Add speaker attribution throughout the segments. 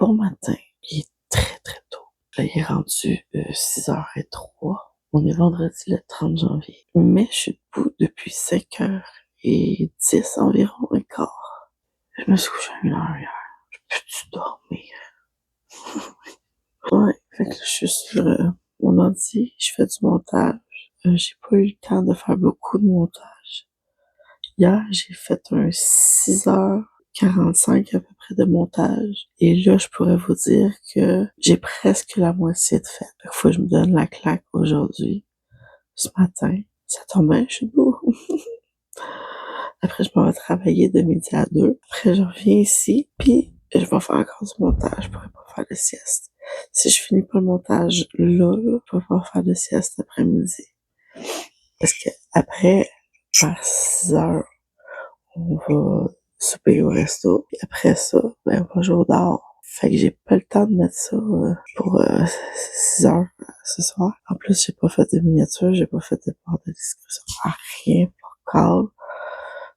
Speaker 1: bon matin. Il est très, très tôt. Là, il est rendu 6h03. On est vendredi le 30 janvier. Mais je suis debout depuis 5h10 environ, un quart. Je me suis couché à 1h hier. Je peux-tu dormir? Ouais, fait que je suis sur mon ordi, je fais du montage. J'ai pas eu le temps de faire beaucoup de montage. Hier, j'ai fait un 6h45 à peu près de montage. Et là, je pourrais vous dire que j'ai presque la moitié de fait. Fait qu'il faut que je me donne la claque aujourd'hui. Ce matin, ça tombe bien, je suis debout. Après, je m'en vais travailler de midi à 2. Après, je reviens ici, puis je vais faire encore du montage. Je pourrais pas faire de sieste. Si je finis pas le montage là, je vais pas faire de sieste après-midi. Parce que après, vers 6h, on va souper au resto. Puis après ça, ben, on va jouer au dehors. Fait que j'ai pas le temps de mettre ça pour 6h ce soir. En plus, j'ai pas fait de miniature, j'ai pas fait de part de discussion. Rien, pas calme.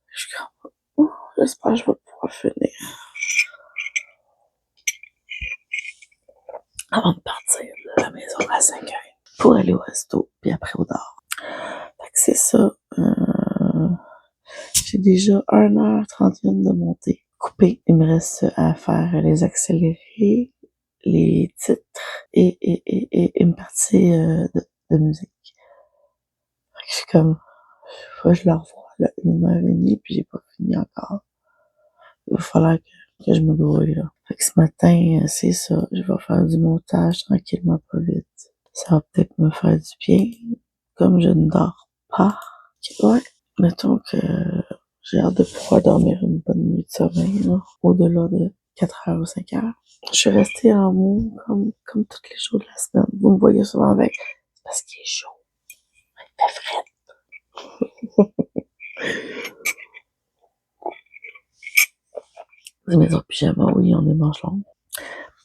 Speaker 1: Je suis comme, oh, j'espère que je vais pouvoir finir avant de partir de la maison à 5h pour aller au resto, puis après au dehors. Fait que c'est ça. J'ai déjà 1h31 de montée coupée. Il me reste à faire les accélérés, les titres et une partie de musique. Fait que je suis comme, faut que je la revoie là, 1h30, puis j'ai pas fini encore. Il va falloir que je me grouille là. Fait que ce matin, c'est ça. Je vais faire du montage tranquillement, pas vite. Ça va peut-être me faire du bien. Comme je ne dors pas. Ouais. Mettons que j'ai hâte de pouvoir dormir une bonne nuit de sommeil, là. Au-delà de 4h ou 5h. Je suis restée en mou comme tous les jours de la semaine. Vous me voyez souvent avec. C'est parce qu'il est chaud. Il fait frais. Les maisons pyjama, oui, on est manches longues.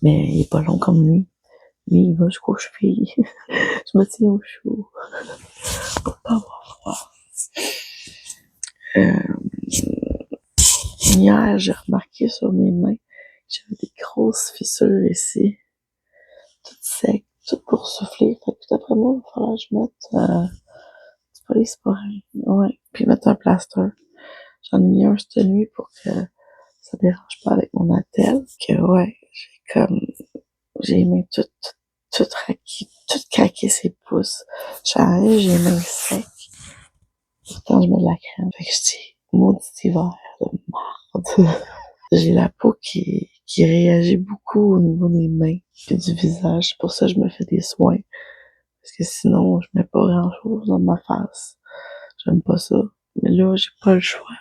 Speaker 1: Mais il est pas long comme lui. Lui, il va jusqu'aux chevilles. Je me tiens au chaud. Pour pas avoir froid. Hier, j'ai remarqué sur mes mains que j'avais des grosses fissures ici. Toutes secs, toutes boursouflées. Fait que tout après moi, il va falloir que je mette du polysporin. Ouais. Puis mettre un plaster. J'en ai mis un cette nuit pour que ça dérange pas avec mon attelle. Que ouais, j'ai les mains toutes craquées ses pouces. J'arrive, j'ai les mains secs. Pourtant, je mets de la crème. Fait que je dis, maudit hiver de marde. J'ai la peau qui réagit beaucoup au niveau des mains et du visage. C'est pour ça que je me fais des soins. Parce que sinon, je mets pas grand chose dans ma face. J'aime pas ça. Mais là, j'ai pas le choix.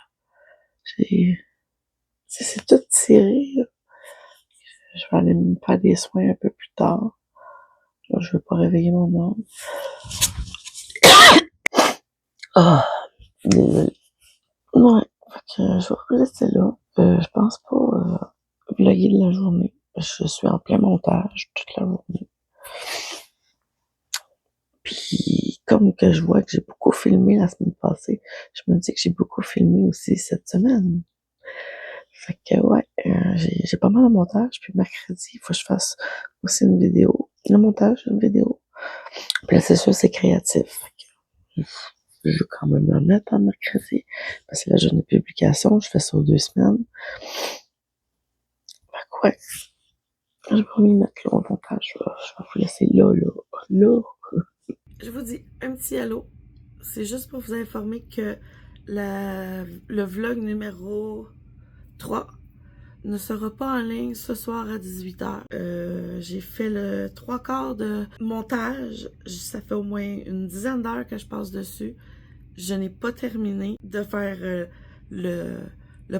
Speaker 1: C'est tout tiré, là. Je vais aller me faire des soins un peu plus tard. Là, je veux pas réveiller mon homme. Ah, désolé. Ouais. Fait que je vais vous laisser là. Je pense pas vlogger de la journée. Je suis en plein montage toute la journée. Puis, comme que je vois que j'ai beaucoup filmé la semaine passée, je me dis que j'ai beaucoup filmé aussi cette semaine. Fait que, ouais, j'ai pas mal de montage. Puis mercredi, il faut que je fasse aussi une vidéo. Le montage, une vidéo. Puis là, c'est sûr, c'est créatif. Fait que, je vais quand même le mettre en mercredi. Parce que la journée de publication, je fais ça aux 2 semaines. Fait que, ouais, je vais pas m'y mettre là au montage. Je vais vous laisser là. Je vous dis un petit allô. C'est juste pour vous informer que le vlog numéro 3 ne sera pas en ligne ce soir à 18h. J'ai fait le 3/4 de montage. Ça fait au moins une dizaine d'heures que je passe dessus. Je n'ai pas terminé de faire le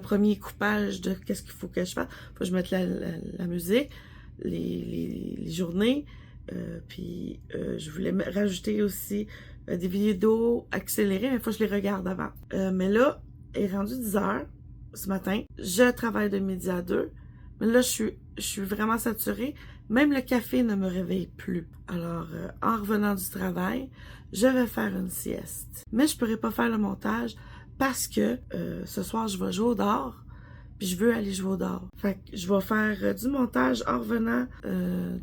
Speaker 1: premier coupage de qu'est-ce qu'il faut que je fasse. Faut que je mette la musique, les journées. Puis je voulais rajouter aussi des vidéos accélérées, mais il faut que je les regarde avant. Mais là, il est rendu 10h ce matin. Je travaille de midi à 2. Mais là, je suis vraiment saturée. Même le café ne me réveille plus. Alors, en revenant du travail, je vais faire une sieste. Mais je pourrai pas faire le montage parce que ce soir, je vais jouer au dehors. puis je veux aller jouer au dard. Fait que je vais faire du montage en revenant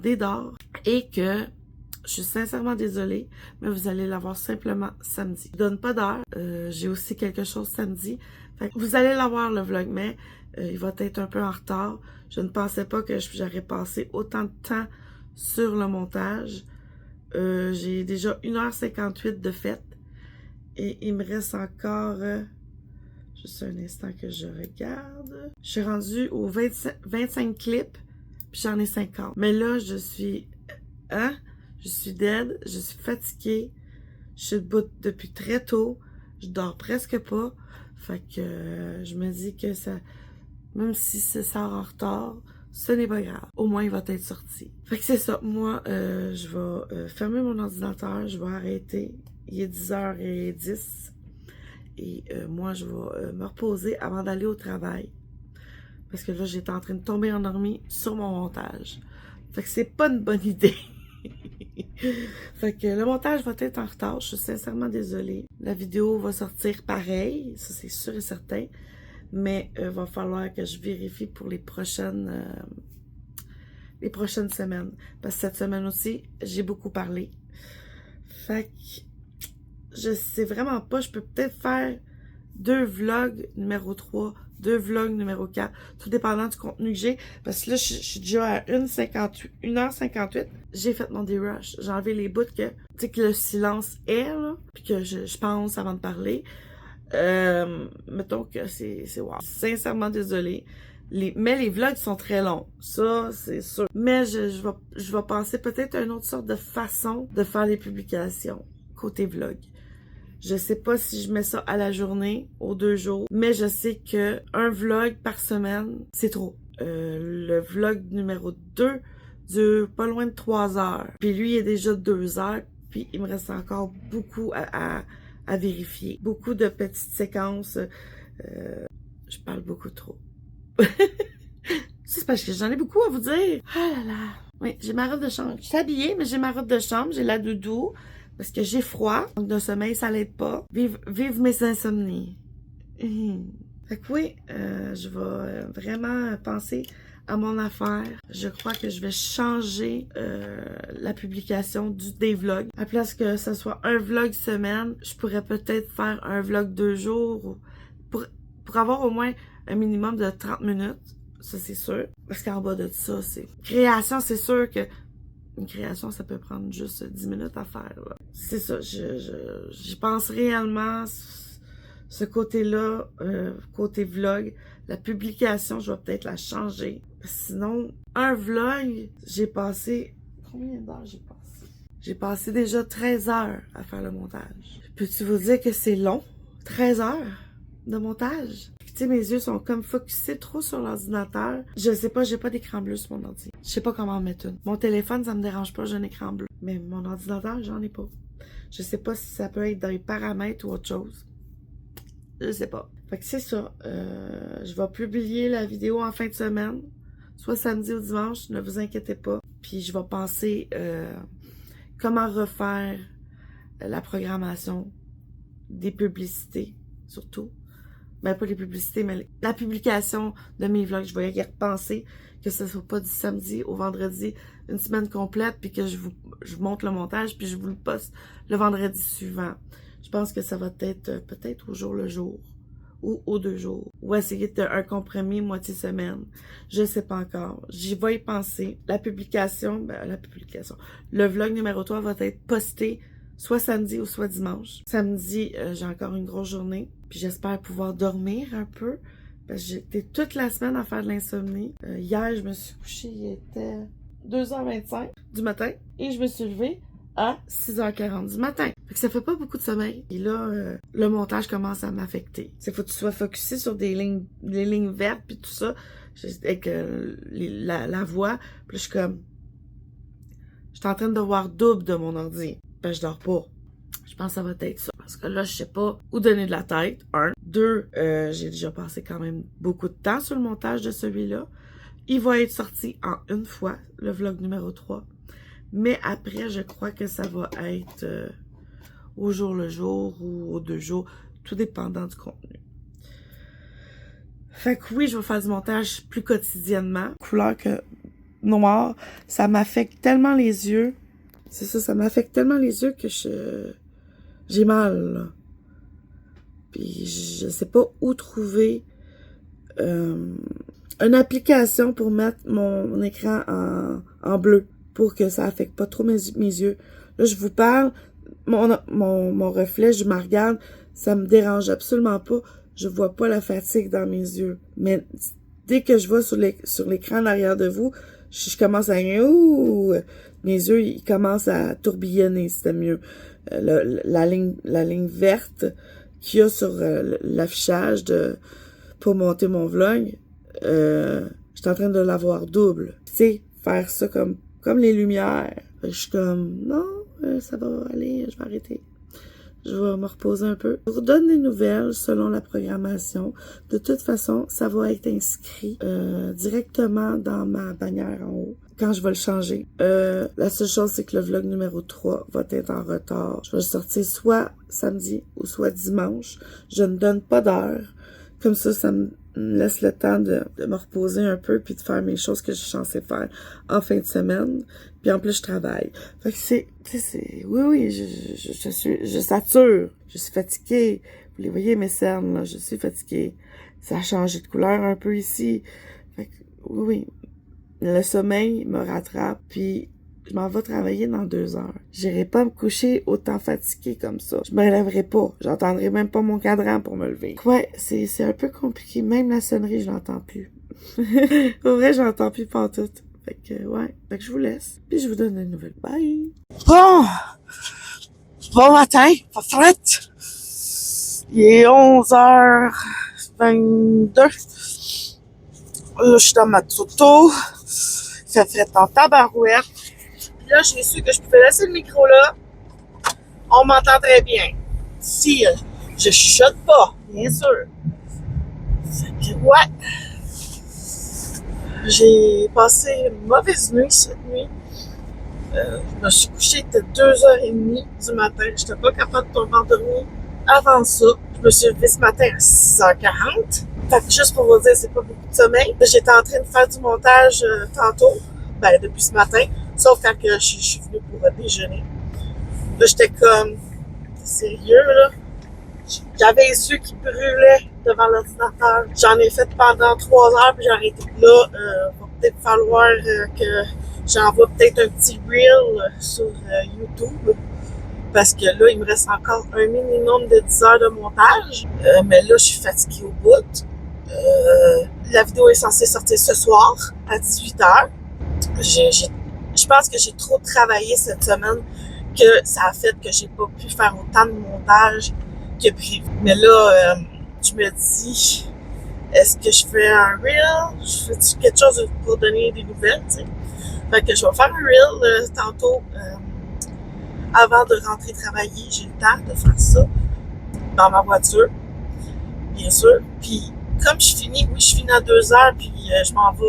Speaker 1: des dards et que je suis sincèrement désolée, mais vous allez l'avoir simplement samedi. Je donne pas d'heure. J'ai aussi quelque chose samedi. Fait que vous allez l'avoir le vlog, mais il va être un peu en retard. Je ne pensais pas que j'aurais passé autant de temps sur le montage. J'ai déjà 1h58 de fête. Et il me reste encore... juste un instant que je regarde. Je suis rendue aux 25 clips, puis j'en ai 50. Mais là, je suis... Hein? Je suis dead, je suis fatiguée, je suis debout depuis très tôt, je dors presque pas. Fait que je me dis que ça, même si ça sort en retard, ce n'est pas grave. Au moins, il va être sorti. Fait que c'est ça. Moi, je vais fermer mon ordinateur, je vais arrêter. Il est 10h10. Et moi, je vais me reposer avant d'aller au travail. Parce que là, j'étais en train de tomber endormie sur mon montage. Fait que c'est pas une bonne idée. Fait que le montage va être en retard, je suis sincèrement désolée. La vidéo va sortir pareil, ça c'est sûr et certain, mais va falloir que je vérifie pour les prochaines semaines. Parce que cette semaine aussi, j'ai beaucoup parlé. Fait que je sais vraiment pas, je peux peut-être faire 2 vlogs numéro 3, 2 vlogs numéro 4, tout dépendant du contenu que j'ai. Parce que là, je suis déjà à 1h58. J'ai fait mon dérush. J'ai enlevé les bouts que, tu sais, que le silence est, là, puis que je pense avant de parler. Mettons que c'est wow. Sincèrement désolée. Mais les vlogs sont très longs. Ça, c'est sûr. Mais je vais penser peut-être à une autre sorte de façon de faire les publications côté vlog. Je sais pas si je mets ça à la journée, aux 2 jours, mais je sais que un vlog par semaine, c'est trop. Le vlog numéro 2 dure pas loin de 3 heures. Puis lui, il est déjà 2 heures, puis il me reste encore beaucoup à vérifier. Beaucoup de petites séquences. Je parle beaucoup trop. C'est parce que j'en ai beaucoup à vous dire. Ah là là. Oui, j'ai ma robe de chambre. Je suis habillée, mais j'ai ma robe de chambre, j'ai la doudou. Parce que j'ai froid, donc de sommeil, ça l'aide pas. Vive mes insomnies. Fait que oui, je vais vraiment penser à mon affaire. Je crois que je vais changer la publication des vlogs. À place que ce soit un vlog semaine, je pourrais peut-être faire un vlog 2 jours pour avoir au moins un minimum de 30 minutes. Ça, c'est sûr. Parce qu'en bas de ça, c'est... Création, c'est sûr que une création, ça peut prendre juste 10 minutes à faire. C'est ça, j'y pense réellement, ce côté-là, côté vlog. La publication, je vais peut-être la changer. Sinon, un vlog, j'ai passé... Combien d'heures j'ai passé? J'ai passé déjà 13 heures à faire le montage. Peux-tu vous dire que c'est long? 13 heures de montage? Tu sais, mes yeux sont comme focusés trop sur l'ordinateur. Je sais pas, j'ai pas d'écran bleu sur mon ordi. Je sais pas comment en mettre une. Mon téléphone, ça me dérange pas, j'ai un écran bleu. Mais mon ordinateur, j'en ai pas. Je sais pas si ça peut être dans les paramètres ou autre chose. Je sais pas. Fait que c'est ça. Je vais publier la vidéo en fin de semaine. Soit samedi ou dimanche, ne vous inquiétez pas. Puis je vais penser comment refaire la programmation des publicités, surtout. Ben, pas les publicités, mais la publication de mes vlogs. Je vais y repenser, que ce soit pas du samedi au vendredi, une semaine complète, puis que je monte le montage, puis je vous le poste le vendredi suivant. Je pense que ça va être peut-être au jour le jour, ou aux 2 jours, ou essayer un compromis moitié semaine. Je sais pas encore. J'y vais y penser. La publication, le vlog numéro 3 va être posté soit samedi ou soit dimanche. Samedi, j'ai encore une grosse journée. Puis j'espère pouvoir dormir un peu. Parce que j'étais toute la semaine à faire de l'insomnie. Hier, je me suis couchée, il était 2h25 du matin. Et je me suis levée à 6h40 du matin. Fait que ça fait pas beaucoup de sommeil. Et là, le montage commence à m'affecter. C'est faut que tu sois focusé sur des lignes vertes puis tout ça. Avec la voix. Puis là, je suis comme... Je suis en train de voir double de mon ordi. Ben, je dors pas. Je pense que ça va être ça. Parce que là, je sais pas où donner de la tête. 1. 2, j'ai déjà passé quand même beaucoup de temps sur le montage de celui-là. Il va être sorti en une fois, le vlog numéro 3. Mais après, je crois que ça va être au jour le jour ou aux 2 jours, tout dépendant du contenu. Fait que oui, je vais faire du montage plus quotidiennement. Couleur que noir, ça m'affecte tellement les yeux. C'est ça, ça m'affecte tellement les yeux que j'ai mal, là. Puis je sais pas où trouver une application pour mettre mon écran en bleu pour que ça affecte pas trop mes yeux. Là, je vous parle, mon reflet, je me regarde, ça me dérange absolument pas. Je vois pas la fatigue dans mes yeux. Mais dès que je vois sur l'écran derrière de vous, je commence à... Ouh, mes yeux, ils commencent à tourbillonner, c'était mieux. La ligne verte qu'il y a sur l'affichage pour monter mon vlog, j'étais en train de l'avoir double. Tu sais, faire ça comme les lumières. Je suis comme, non, ça va aller, je vais arrêter. Je vais me reposer un peu. Je vous redonne des nouvelles selon la programmation. De toute façon, ça va être inscrit directement dans ma bannière en haut quand je vais le changer. La seule chose, c'est que le vlog numéro 3 va être en retard. Je vais le sortir soit samedi ou soit dimanche. Je ne donne pas d'heure. Comme ça me laisse le temps de me reposer un peu puis de faire mes choses que je suis censée faire en fin de semaine. Puis en plus, je travaille. Fait que oui, je sature. Je suis fatiguée. Vous les voyez, mes cernes, là. Je suis fatiguée. Ça a changé de couleur un peu ici. Fait que, oui. Le sommeil me rattrape, puis je m'en vais travailler dans 2 heures. J'irai pas me coucher autant fatiguée comme ça. Je me lèverai pas. J'entendrai même pas mon cadran pour me lever. Ouais, c'est un peu compliqué. Même la sonnerie, je l'entends plus. Au vrai, je l'entends plus pantoute. Fait que, ouais. Fait que je vous laisse. Puis je vous donne une nouvelle. Bye!
Speaker 2: Bon matin, pas frette. Il est 11h22. Là, je suis dans ma toto. Il fait frette en tabarouette. Puis là, j'ai su que je pouvais laisser le micro là. On m'entend très bien. Si je chuchote pas, bien sûr. Fait que, ouais. J'ai passé une mauvaise nuit cette nuit. Je me suis couchée, il était 2h30 du matin. J'étais pas capable de tomber endormie avant ça. Je me suis levée ce matin à 6h40. Fait que juste pour vous dire, c'est pas beaucoup de sommeil. J'étais en train de faire du montage tantôt, depuis ce matin, sauf quand je suis venue pour déjeuner. Là, j'étais comme, sérieux, là? J'avais les yeux qui brûlaient devant l'ordinateur. J'en ai fait pendant 3 heures, puis j'ai arrêté. Là, va peut-être falloir que j'envoie peut-être un petit reel sur YouTube. Parce que là, il me reste encore un minimum de 10 heures de montage. Mais là, je suis fatiguée au bout. La vidéo est censée sortir ce soir à 18h. Je pense que j'ai trop travaillé cette semaine que ça a fait que j'ai pas pu faire autant de montage que prévu. Mais là, je me dis, est-ce que je fais un reel? Je fais quelque chose pour donner des nouvelles, tu sais? Fait que je vais faire un reel tantôt avant de rentrer travailler. J'ai le temps de faire ça dans ma voiture, bien sûr. Puis comme je finis à 2h, puis je m'en vais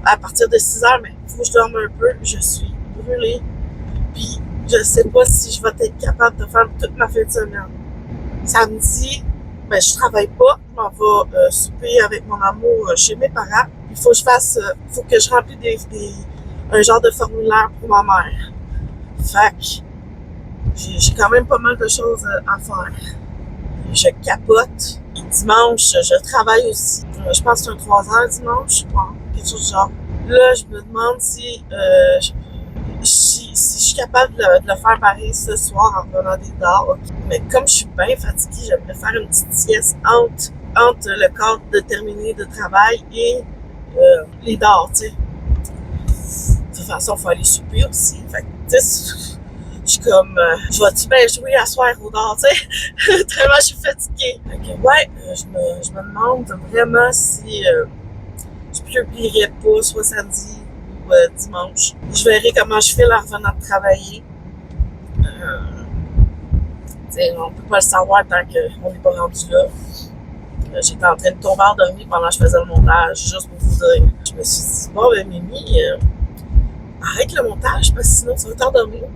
Speaker 2: à partir de 6h, mais il faut que je dorme un peu. Je suis brûlée. Puis je sais pas si je vais être capable de faire toute ma fin de semaine. Samedi, je travaille pas. Je m'en vais souper avec mon amour chez mes parents. Il faut que je remplisse un genre de formulaire pour ma mère. Fait que j'ai quand même pas mal de choses à faire. Je capote. Et dimanche, je travaille aussi. Je pense que c'est un 3 heures dimanche. Bon, quelque chose du genre. Là, je me demande si je suis capable de le faire pareil ce soir en revenant des dehors. Okay. Mais comme je suis bien fatiguée, j'aimerais faire une petite sieste entre le cadre de terminer de travail et les dehors, tu sais. De toute façon, il faut aller souper aussi. Fait que, tu sais, je suis comme, je vais-tu bien jouer à soir au dehors, tu sais? Tellement je suis fatiguée. Fait que, ouais, je me demande vraiment si je publierais pas soit samedi ou dimanche. Je verrai comment je fais en revenant de travailler. On peut pas le savoir tant qu'on n'est pas rendu là. J'étais en train de tomber endormie pendant que je faisais le montage, juste pour vous dire. Je me suis dit, bon, Mimi, arrête le montage parce que sinon tu vas t'endormir.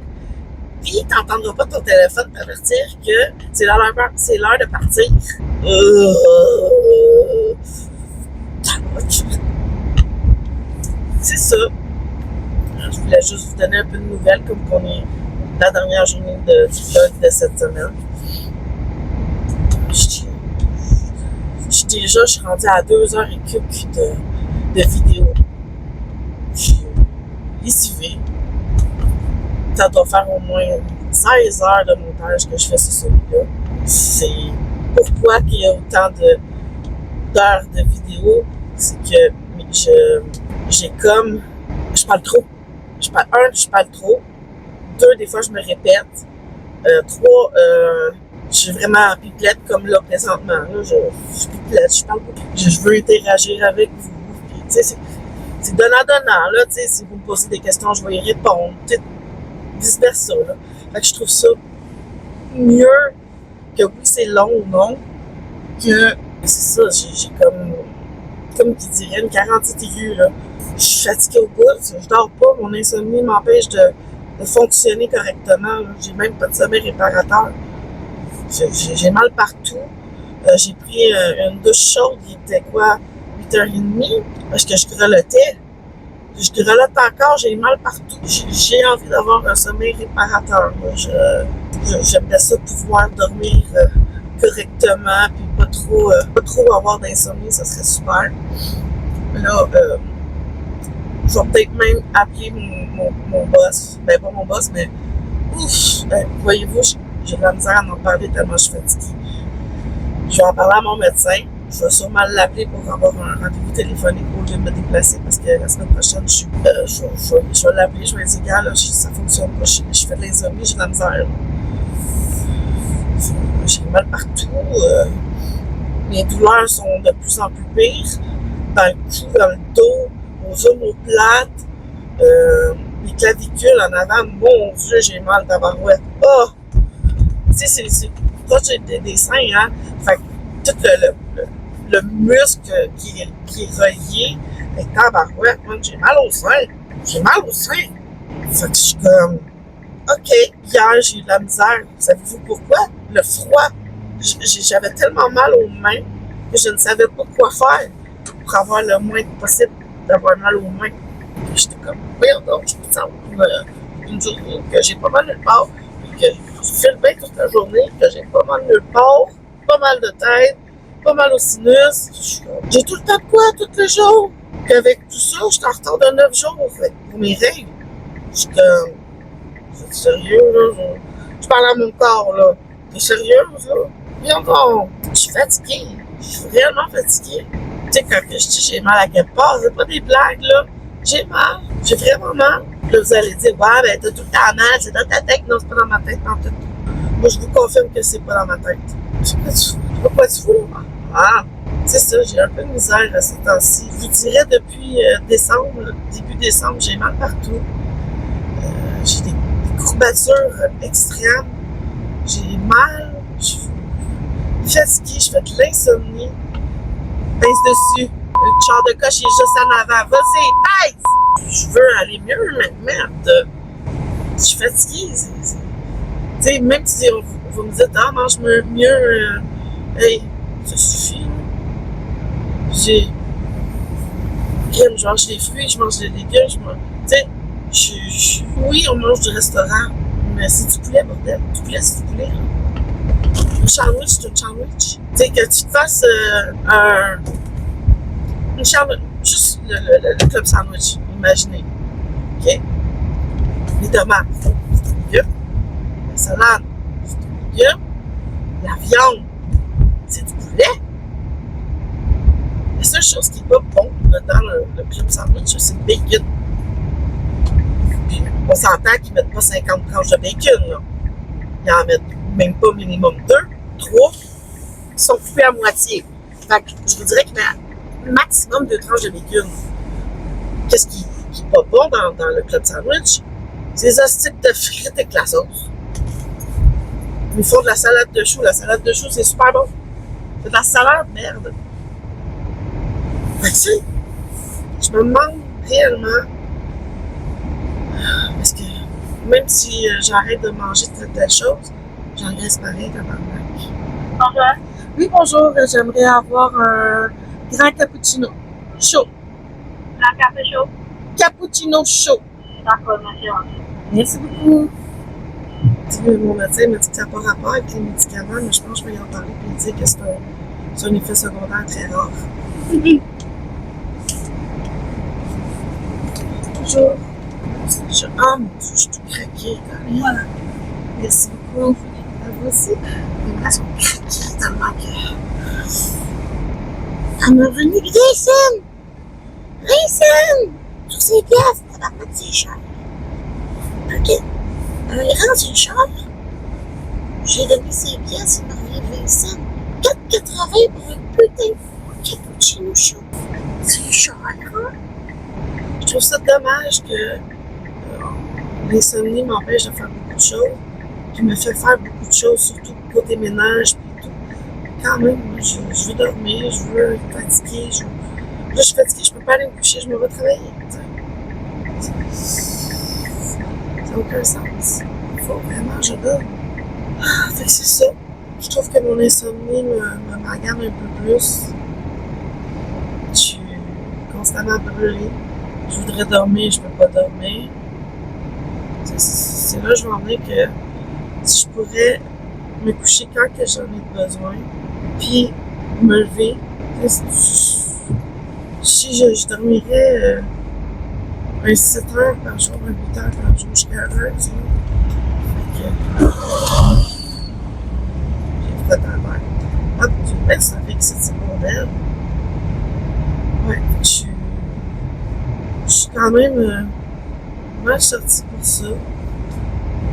Speaker 2: Puis t'entendras pas ton téléphone t'avertir que c'est l'heure de partir. C'est ça. Je voulais juste vous donner un peu de nouvelles, comme qu'on est la dernière journée du vlog de cette semaine. Je suis rendue à 2h et quelques de vidéos. Je suis lessivée. Ça doit faire au moins 16 heures de montage que je fais sur celui-là. C'est pourquoi il y a autant d'heures de vidéos. C'est que j'ai comme... Je parle trop. Je parle trop. 2, des fois, je me répète. 3, je suis vraiment en pipelette comme là présentement. Là, je pipelette, je parle beaucoup. Je veux interagir avec vous. C'est donnant-donnant. Là, si vous me posez des questions, je vais y répondre. Vice-versa. Fait que je trouve ça mieux que oui, c'est long ou non, que c'est ça, j'ai comme qui dirait une carantite aiguë. Là. Je suis fatiguée au bout, je dors pas, mon insomnie m'empêche de fonctionner correctement. Là. J'ai même pas de sommeil réparateur. J'ai mal partout. J'ai pris une douche chaude, il était quoi, 8h30, parce que je grelottais. Je grelotte encore, j'ai mal partout. J'ai envie d'avoir un sommeil réparateur. J'aimerais ça pouvoir dormir correctement, puis pas trop avoir d'insomnie, ça serait super. Là, je vais peut-être même appeler mon boss. Ben, pas mon boss, mais ouf, voyez-vous, j'ai de la misère à en parler tellement je suis fatiguée. Je vais en parler à mon médecin. Je vais sûrement l'appeler pour avoir un rendez-vous téléphonique au lieu de me déplacer parce que la semaine prochaine, je vais l'appeler, je vais dire, gars, là, ça fonctionne pas, je fais de l'insomnie, j'ai de la misère. J'ai mal partout. Mes douleurs sont de plus en plus pires. Dans le cou, dans le dos, aux omoplates, les clavicules en avant. Mon Dieu, j'ai mal tabarouette. Oh! Tu sais, c'est proche des seins, hein? Fait que tout le muscle qui est relié avec tabarouette, moi, j'ai mal au sein. J'ai mal au sein. Fait que je suis comme, OK, hier, j'ai eu de la misère. Savez-vous pourquoi? Le froid. J'avais tellement mal aux mains que je ne savais pas quoi faire pour avoir le moins possible d'avoir mal aux mains. J'étais comme, voyons donc, je me sens une journée que j'ai pas mal nulle part, que je file bien toute la journée, que j'ai pas mal nulle part, pas mal de tête, pas mal au sinus. J'ai tout le temps de quoi, tous les jours. Qu'avec tout ça, je suis en retard de 9 jours pour mes règles. Je suis comme, c'est sérieux, là? Je parle à mon corps, là. T'es sérieuse, là? Viens donc. Je suis fatiguée. Je suis réellement fatiguée. Tu sais, quand je dis j'ai mal à quelque part, c'est pas des blagues, là. J'ai mal. J'ai vraiment mal. Là, vous allez dire, ouais, ben, t'as tout le temps mal, c'est dans ta tête. Non, c'est pas dans ma tête, non, tout. Moi, je vous confirme que c'est pas dans ma tête. C'est pas du fou. Ah, c'est ça, j'ai un peu de misère à ces temps-ci. Je vous dirais depuis décembre, début décembre, j'ai mal partout. J'ai des courbatures extrêmes. J'ai mal. Je suis fatiguée, je fais de l'insomnie. Pince dessus. Le char de coche est juste en avant. Vas-y, pince! Je veux aller mieux, mais merde. Je suis fatiguée. Tu sais, même si vous me dites, ah, mange mieux, hey, ça suffit. Je mange des fruits, je mange des légumes, tu sais, oui, on mange du restaurant, mais c'est du poulet, bordel. Du poulet, c'est du poulet. Un sandwich, c'est un sandwich. Tu sais, que tu te fasses une sandwich, juste le club sandwich, imaginez. OK? Les tomates, c'est du légume. La salade, c'est du légume. La viande, c'est du poulet. La seule chose qui n'est pas bon dans le club sandwich, c'est le bacon. Puis, on s'entend qu'ils ne mettent pas 50 tranches de bacon, là. Ils en mettent même pas minimum 2, 3, qui sont coupés à moitié. Fait que je vous dirais qu'il y a maximum 2 tranches de bacon. Qu'est-ce qui n'est pas bon dans le club sandwich? C'est les astiques de frites avec la sauce. Ils font de la salade de choux. La salade de choux, c'est super bon. C'est de la salade, merde. Fait que, tu sais, je me demande réellement, parce que même si j'arrête de manger telle chose, j'engraisse pareil tabarnak.
Speaker 3: Bonjour.
Speaker 2: Oui, bonjour, j'aimerais avoir un grand cappuccino. chaud.
Speaker 3: Un café chaud.
Speaker 2: Cappuccino chaud.
Speaker 3: D'accord, merci.
Speaker 2: Merci beaucoup. Mon médecin m'a dit que ça n'a pas rapport avec les médicaments, mais je pense que je vais y en parler et lui dire que c'est un effet secondaire très rare. Bonjour. Ah mon Dieu, je suis tout craquée. Voilà. Merci beaucoup. À vous aussi. Mes bras sont craqués tellement que... Elle m'a revenu Raisin! Raisin! Sur ses pièces, ça va mettre ses cher. Ok. Il rentre cher. J'ai donné ses pièces, il m'a revenu 20 cents. 4,80 pour un putain de cappuccino chaud. C'est cher, hein? Je trouve ça dommage que l'insomnie m'empêche de faire beaucoup de choses. Puis me fait faire beaucoup de choses, surtout côté ménage. Puis tout. Quand même, je veux dormir, je veux être fatiguée. Là, je suis fatiguée, je peux pas aller me coucher, je me vais travailler. Ça n'a aucun sens. Il faut vraiment que je dorme. Ah, fait que c'est ça. Je trouve que mon insomnie me magane un peu plus. Je suis constamment brûlée. Je voudrais dormir, je peux pas dormir. C'est là que je vais en venir que si je pourrais me coucher quand que j'en ai besoin, puis me lever, si je dormirais un 7 heures par jour, un 8 heures par jour, je serais heureuse. J'ai fait un verre. Ah, tu me laisses avec cette secondaire. Ouais, je suis quand même mal sortie pour ça.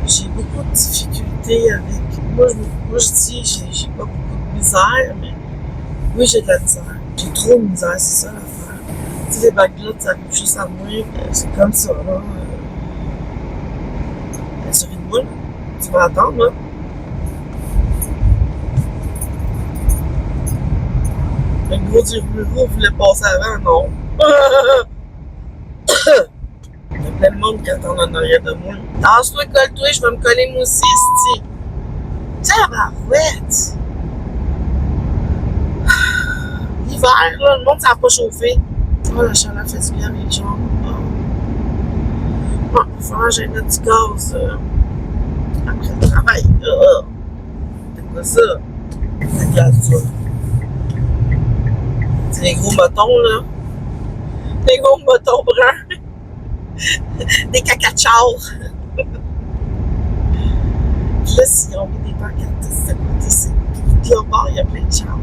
Speaker 2: J'ai beaucoup de difficultés avec... Moi, je dis j'ai pas beaucoup de misère, mais oui, j'ai de la misère. J'ai trop de misère, c'est ça l'affaire. Tu sais, les baguettes, ça arrive juste à moi. C'est comme ça, là. La souris de boule, tu vas attendre, là. Le gros du bureau voulait passer avant, non. Il y a plein de monde qui attend en arrière de moi. Lâche-toi, colle-toi, je vais me coller moi aussi, c'ti. Tabarouette! L'hiver, là, le monde ça va pas chauffer. Oh, la chaleur fait du bien à mes jambes. Bon, il va falloir que j'aille mettre du gaz après le travail. C'est quoi ça? La glace, ça. C'est les gros bâtons, là. Des gros bâtons bruns. Des cacachors. Puis là, s'ils ont mis des pancartes de ce côté-ci, puis de l'autre bord, il y a plein de chars.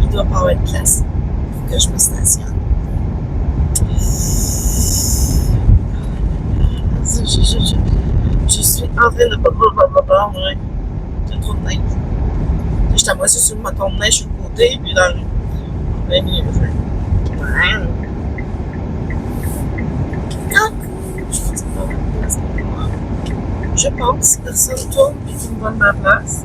Speaker 2: Il doit pas avoir de place pour que je me stationne. Je suis en train de blablabla. J'ai trop de neige. J'étais à moitié sur le bâton de neige sur le côté, puis dans le plein milieu. Ouais. Je pense que personne tourne et qu'il me donne ma place.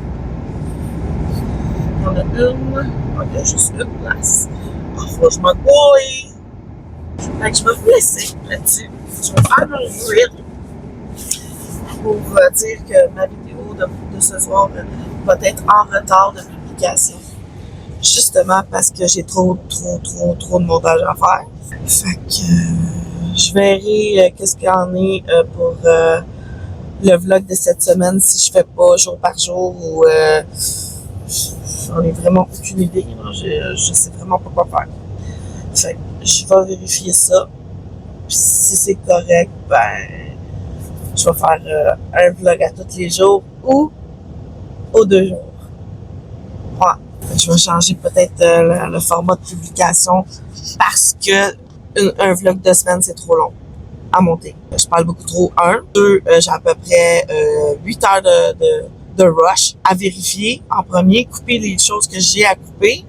Speaker 2: Il y en a une. Il y a juste une place. Parfois, je m'embrouille. Fait que je vais vous laisser là-dessus. Je vais faire mon reel pour dire que ma vidéo de ce soir va être en retard de publication. Justement parce que j'ai trop de montage à faire. Fait que je verrai qu'est-ce qu'il y en est pour le vlog de cette semaine si je fais pas jour par jour ou j'en ai vraiment aucune idée. Je sais vraiment pas quoi faire. Fait que je vais vérifier ça. Puis si c'est correct, ben je vais faire un vlog à tous les jours ou aux 2 jours. Ouais. Je vais changer peut-être le format de publication parce que un vlog de semaine, c'est trop long à monter. Je parle beaucoup trop. 1. 2, j'ai à peu près 8 heures de rush à vérifier en premier, couper les choses que j'ai à couper. Tu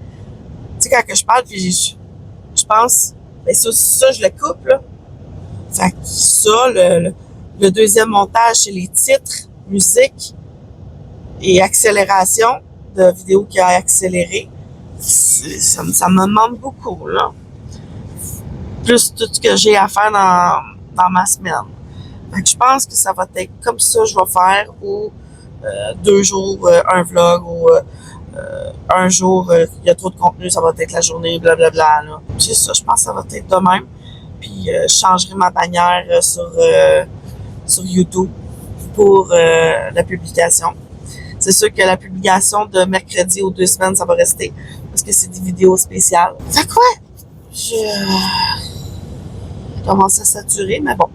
Speaker 2: sais, quand que je parle, puis je pense, ben ça, je le coupe, là. Fait que ça, le deuxième montage, c'est les titres, musique et accélération de vidéo qui a accéléré. Ça me demande beaucoup, là. Plus tout ce que j'ai à faire dans ma semaine. Fait que je pense que ça va être comme ça je vais faire, ou 2 jours, un vlog, ou un jour, il y a trop de contenu, ça va être la journée, blablabla. Là. C'est ça, je pense que ça va être de même. Puis je changerai ma bannière sur YouTube pour la publication. C'est sûr que la publication de mercredi aux 2 semaines, ça va rester parce que c'est des vidéos spéciales. Fait quoi? Je commence à saturer, mais bon.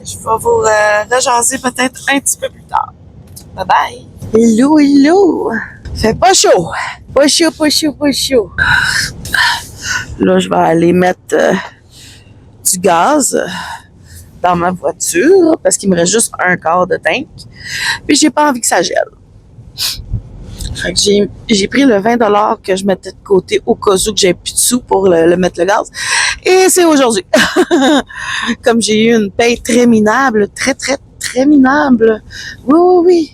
Speaker 2: Je vais vous rejaser peut-être un petit peu plus tard. Bye bye!
Speaker 1: Hello, hello! Fait pas chaud! Pas chaud, pas chaud, pas chaud! Là, je vais aller mettre du gaz dans ma voiture parce qu'il me reste juste un quart de tank. Puis j'ai pas envie que ça gèle. Fait que j'ai pris le 20$ que je mettais de côté au cas où que j'ai plus de sous pour le mettre le gaz. Et c'est aujourd'hui. Comme j'ai eu une paye très minable, très minable. Oui, oui, oui.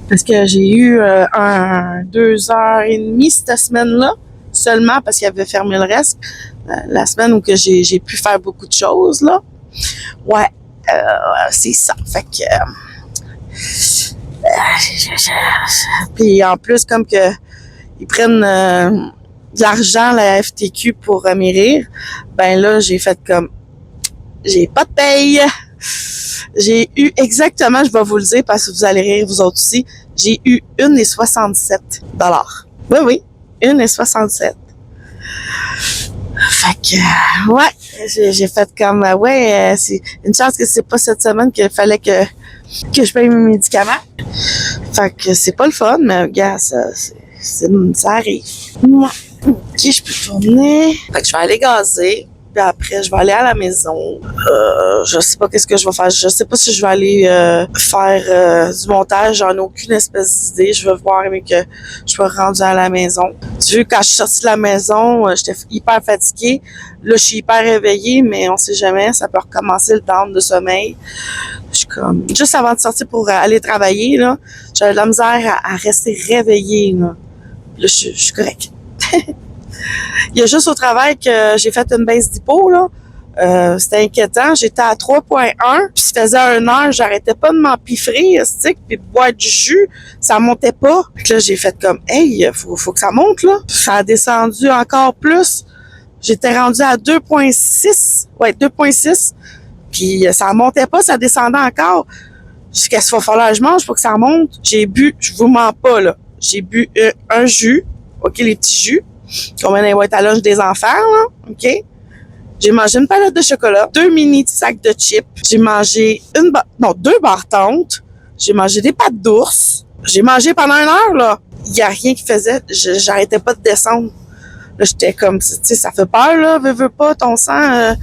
Speaker 1: Parce que j'ai eu 2h30 cette semaine-là, seulement parce qu'il avait fermé le reste. La semaine où que j'ai pu faire beaucoup de choses, là. Ouais, c'est ça. Fait que... puis en plus, comme que ils prennent de l'argent, la FTQ, pour m'érir, ben là, j'ai fait comme... J'ai pas de paye. J'ai eu exactement, je vais vous le dire parce que vous allez rire vous autres aussi, j'ai eu 1,67 $. Oui, oui, 1,67 $. Fait que, ouais, j'ai fait comme, ouais, c'est une chance que c'est pas cette semaine qu'il fallait que je paye mes médicaments. Fait que c'est pas le fun, mais regarde, ça arrive. Ouais. Ok, je peux tourner. Fait que je vais aller gazer. Puis après, je vais aller à la maison. Je sais pas qu'est-ce que je vais faire. Je sais pas si je vais aller faire du montage. J'en ai aucune espèce d'idée. Je vais voir, mais que je sois rendue à la maison. Tu vois, quand je suis sortie de la maison, j'étais hyper fatiguée. Là, je suis hyper réveillée, mais on sait jamais. Ça peut recommencer le down de sommeil. Je suis comme... Juste avant de sortir pour aller travailler, là, j'avais de la misère à rester réveillée, là. Là, je suis correcte. Il y a juste au travail que j'ai fait une baisse d'hypo, là. C'était inquiétant. J'étais à 3,1. Puis ça faisait 1 heure, j'arrêtais pas de m'empiffrer, puis de boire du jus. Ça montait pas. Puis là, j'ai fait comme, hey, faut que ça monte, là. Ça a descendu encore plus. J'étais rendue à 2,6. Ouais, 2,6. Puis ça montait pas, ça descendait encore. Je dis, qu'est-ce qu'il va falloir que je mange pour que ça monte? J'ai bu, je vous mens pas, là. J'ai bu un jus. OK, les petits jus qu'on met dans les boîtes à lunch des enfants, là. OK? J'ai mangé une palette de chocolat, 2 mini sacs de chips. J'ai mangé 2 barres tontes. J'ai mangé des pâtes d'ours. J'ai mangé pendant 1 heure, là. Il y a rien qui faisait. J'arrêtais pas de descendre. Là, j'étais comme, tu sais, ça fait peur, là. Veux pas, ton sang,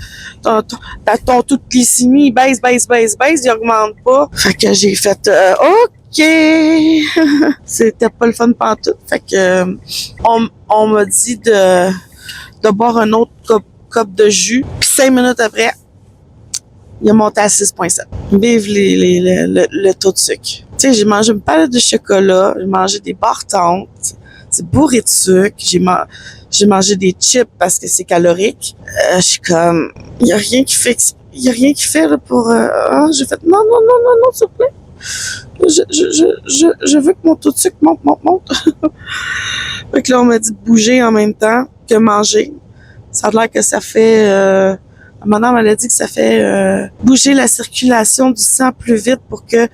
Speaker 1: ton taux de glycémie, il baisse, il augmente pas. Fait que j'ai fait, OK. C'était pas le fun pantoute. Fait que, on m'a dit de boire un autre cup de jus. Puis 5 minutes après, il a monté à 6,7. Vive le taux de sucre. Tu sais, j'ai mangé une palette de chocolat, j'ai mangé des barres tontes, c'est bourré de sucre, j'ai mangé des chips parce que c'est calorique. Je suis comme, il y a rien qui fait là pour... j'ai fait, non, s'il vous plaît. Je veux que mon taux de sucre monte. Fait que là, on m'a dit de bouger en même temps que manger. Ça a l'air que ça fait... ma mère m'a dit que ça fait bouger la circulation du sang plus vite pour que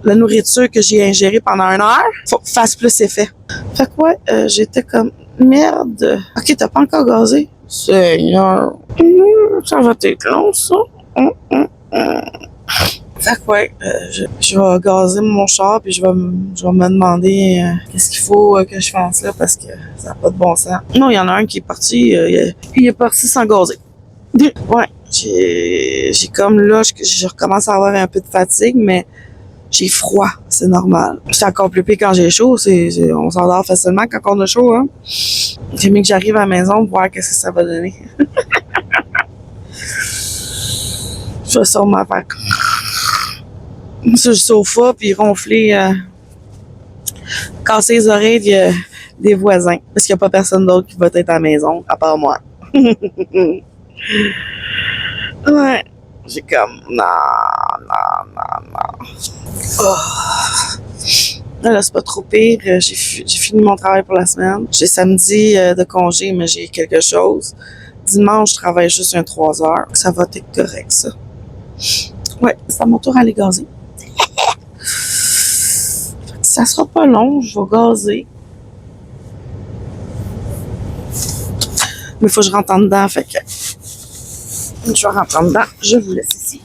Speaker 1: la nourriture que j'ai ingérée pendant 1 heure fasse plus effet. Fait que ouais, j'étais comme... Merde. OK, t'as pas encore gazé? Seigneur. Ça va être long, ça. Fait que ouais, je vais gazer mon char puis je vais me demander qu'est-ce qu'il faut que je fasse là parce que ça n'a pas de bon sens. Non, il y en a un qui est parti, il est parti sans gazer. Ouais, j'ai comme là, je recommence à avoir un peu de fatigue, mais j'ai froid, c'est normal. C'est encore plus pire quand j'ai chaud, on s'endort facilement quand on a chaud, hein. C'est mieux que j'arrive à la maison pour voir qu'est-ce que ça va donner. Je vais sûrement faire sur le sofa puis ronfler, casser les oreilles des voisins. Parce qu'il n'y a pas personne d'autre qui va être à la maison, à part moi. Ouais. J'ai comme, non. Oh. Là, c'est pas trop pire. J'ai fini mon travail pour la semaine. J'ai samedi de congé, mais j'ai quelque chose. Dimanche, je travaille juste un 3 heures. Ça va être correct, ça. Ouais, c'est à mon tour à aller gazer. Ça sera pas long, je vais gazer. Mais il faut que je rentre en dedans, fait que je vais rentrer en dedans. Je vous laisse ici.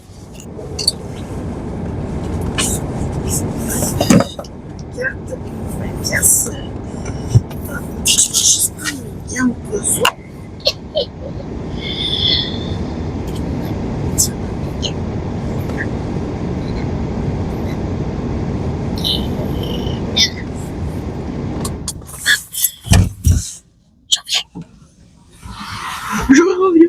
Speaker 1: Carte, 20 piastres. Je vais juste prendre mes gants au cas où. Je reviens.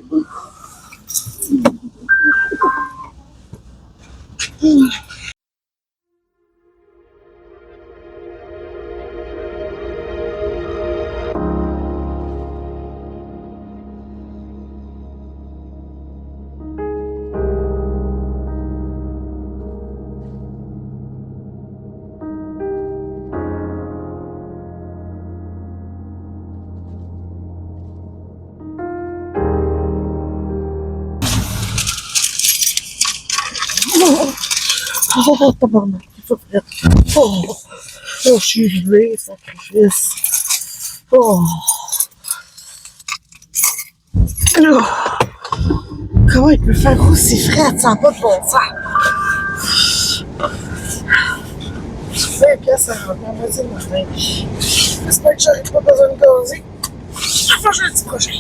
Speaker 1: Oh, tabarnak, il faut faire. Oh, je suis gelé, sacrifice. Oh. Alors, comment il peut faire aussi frais, ça n'a pas de bon sens. 20 piastres à rentrer, on va dire matin. J'espère que j'aurai pas besoin de gazer. Enfin, jeudi prochain.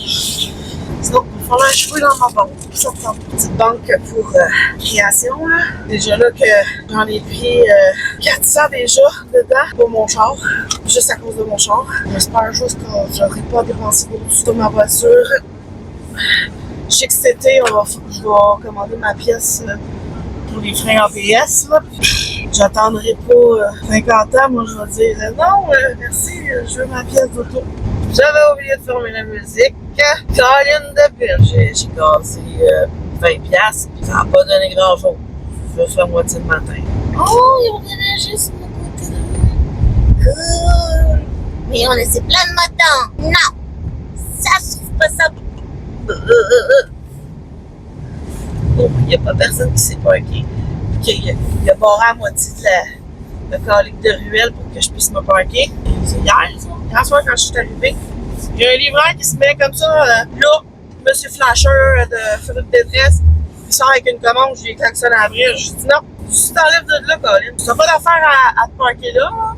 Speaker 1: Sinon, il va falloir jouer dans ma banque. Ça prend une petite banque pour création. Là. Déjà là que j'en ai pris 400 déjà dedans pour mon char. Juste à cause de mon char. J'espère juste que j'aurai pas dépensé beaucoup de ma voiture. Je sais que cet été, je vais commander ma pièce pour les freins ABS. J'attendrai pas 50 ans. Moi, je vais dire non, merci, je veux ma pièce d'auto. J'avais oublié de fermer la musique. Caroline de pile, j'ai gazé 20 piastres, puis ça n'a pas donné grand-chose. Juste la moitié le matin.
Speaker 4: Oh, ils ont déneigé sur mon côté. Cool. Mais on a laissé plein de matins. Non, ça, je trouve pas ça.
Speaker 2: Bon, il n'y a pas personne qui s'est parké. Il a barré à moitié de le calique de ruelle pour que je puisse me parker. C'est hier, ça. Hier soir, quand je suis arrivée, il y a un livreur qui se met comme ça, là, Monsieur Flasher de Fruit de détresse, il sort avec une commande, je lui klaxonne à la brille. Je dis non, si tu t'enlèves de là, Colin, tu n'as pas d'affaire à te parker là.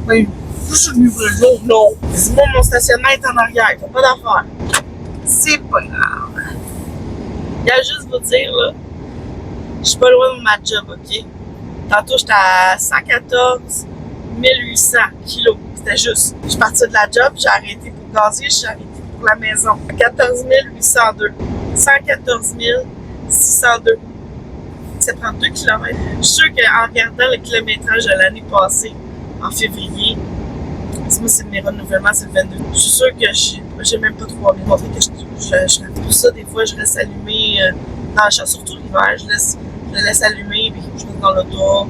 Speaker 2: Ben, je suis venu pour le jour, non. Dis-moi, mon stationnement est en arrière, t'as pas d'affaire. C'est pas grave. Il y a juste vous dire, là, je suis pas loin de ma job, ok? Tantôt, j'étais à 114 800 kilos. C'était juste. Je suis partie de la job, j'ai arrêté pour gazer, je suis arrêtée pour la maison. 14 802. 114 602. Ça prend 2 km. Je suis sûre qu'en regardant le kilométrage de l'année passée, en février, moi, c'est mes renouvellements, c'est le 22. Je suis sûre que j'ai même pas 3000. Montrer que je pour ça, des fois, je reste allumée dans le chat, surtout l'hiver. Je le laisse allumer, puis je mets dans l'auto,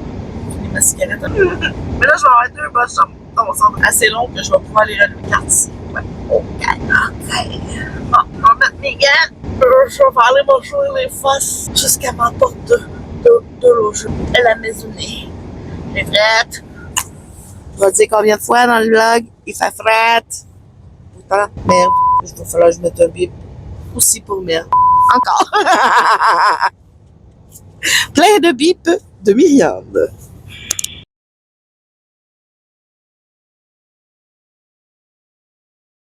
Speaker 2: je finis ma cigarette. Mais là, je vais avoir 2 bosses dans mon centre assez long que je vais pouvoir les rallumer carte ici. Ouais. OK. Bon, je vais mettre mes gants. Je vais aller m'enjouer les fosses jusqu'à ma porte de logement à la maisonnée. Les frettes. Je vais dire combien de fois dans le vlog, il fait frette. Pourtant, merde. Il va falloir que je mette un bip aussi pour merde. Encore. Plein de bips de Myriam.